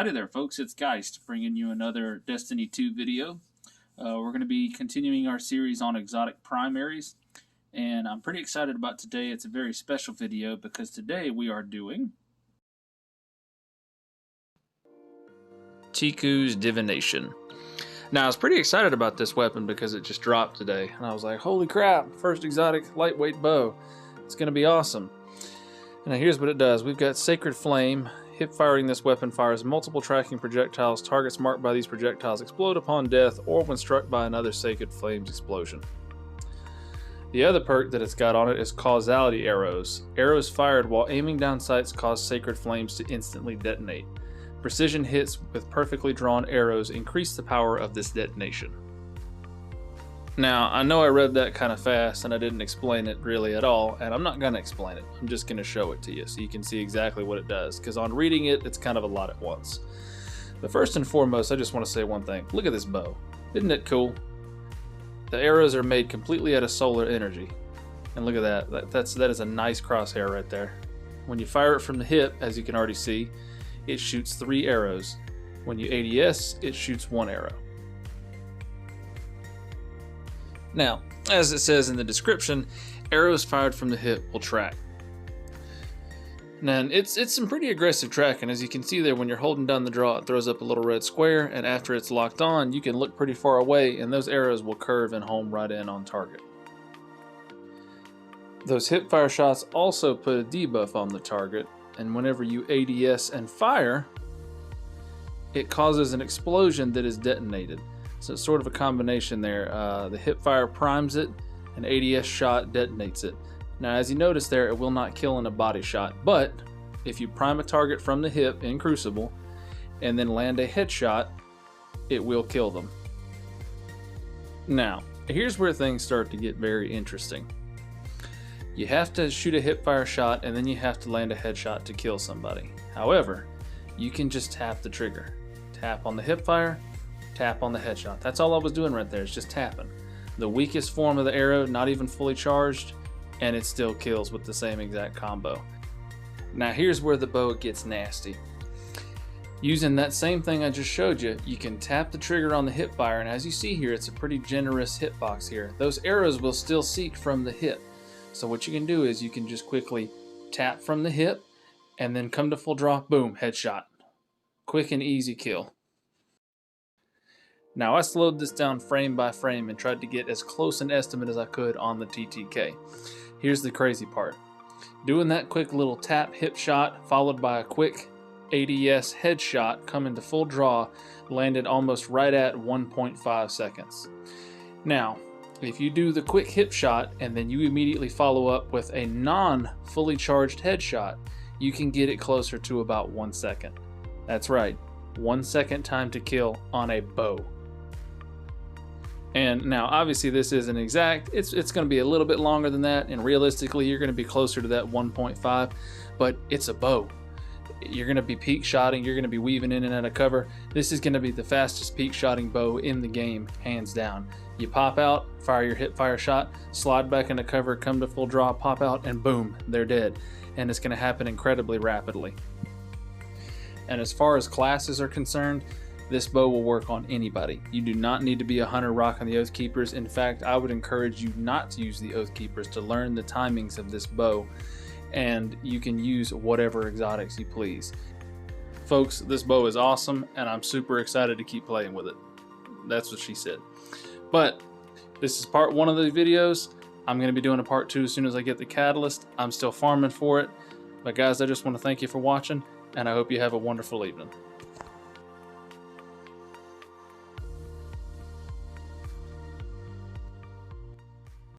Alrighty there, folks. It's Geist bringing you another Destiny 2 video. We're going to be continuing our series on exotic primaries, and I'm pretty excited about today. It's a very special video because today we are doing Ticuu's Divination. Now, I was pretty excited about this weapon because it just dropped today, and I was like, holy crap, first exotic lightweight bow. It's going to be awesome. Now here's what it does. We've got Sacred Flame. Hip firing this weapon fires multiple tracking projectiles. Targets marked by these projectiles explode upon death or when struck by another Sacred Flame's explosion. The other perk that it's got on it is Causality Arrows. Arrows fired while aiming down sights cause Sacred Flames to instantly detonate. Precision hits with perfectly drawn arrows increase the power of this detonation. Now, I know I read that kind of fast and I didn't explain it really at all, and I'm not going to explain it. I'm just going to show it to you so you can see exactly what it does, because on reading it, it's kind of a lot at once. But first and foremost, I just want to say one thing. Look at this bow. Isn't it cool? The arrows are made completely out of solar energy. And look at that. That is a nice crosshair right there. When you fire it from the hip, as you can already see, it shoots 3 arrows. When you ADS, it shoots 1 arrow. Now, as it says in the description, arrows fired from the hip will track. Now, it's some pretty aggressive tracking. As you can see there, when you're holding down the draw, it throws up a little red square, and after it's locked on, you can look pretty far away, and those arrows will curve and home right in on target. Those hip fire shots also put a debuff on the target, and whenever you ADS and fire, it causes an explosion that is detonated. So it's sort of a combination there. The hip fire primes it, an ADS shot detonates it. Now, as you notice there, it will not kill in a body shot, but if you prime a target from the hip in Crucible and then land a headshot, it will kill them. Now, here's where things start to get very interesting. You have to shoot a hip fire shot and then you have to land a headshot to kill somebody. However, you can just tap the trigger. Tap on the hip fire, tap on the headshot. That's all I was doing right there, is just tapping. The weakest form of the arrow, not even fully charged, and it still kills with the same exact combo. Now here's where the bow gets nasty. Using that same thing I just showed you, you can tap the trigger on the hip fire, and as you see here, it's a pretty generous hitbox here. Those arrows will still seek from the hip. So what you can do is you can just quickly tap from the hip, and then come to full draw, boom, headshot. Quick and easy kill. Now, I slowed this down frame by frame and tried to get as close an estimate as I could on the TTK. Here's the crazy part. Doing that quick little tap hip shot followed by a quick ADS headshot coming to full draw landed almost right at 1.5 seconds. Now, if you do the quick hip shot and then you immediately follow up with a non-fully charged headshot, you can get it closer to about 1 second. That's right, 1 second time to kill on a bow. And now, obviously, this isn't exact. It's going to be a little bit longer than that, and realistically, you're going to be closer to that 1.5, but it's a bow. You're going to be peak shotting. You're going to be weaving in and out of cover. This is going to be the fastest peak shotting bow in the game, hands down. You pop out, fire your hip fire shot, slide back into cover, come to full draw, pop out, and boom, they're dead. And it's going to happen incredibly rapidly. And as far as classes are concerned, this bow will work on anybody. You do not need to be a hunter rocking the Oath Keepers. In fact, I would encourage you not to use the Oath Keepers to learn the timings of this bow, and you can use whatever exotics you please. Folks, this bow is awesome, and I'm super excited to keep playing with it. That's what she said. But this is part 1 of the videos. I'm going to be doing a part 2 as soon as I get the catalyst. I'm still farming for it. But guys, I just want to thank you for watching, and I hope you have a wonderful evening.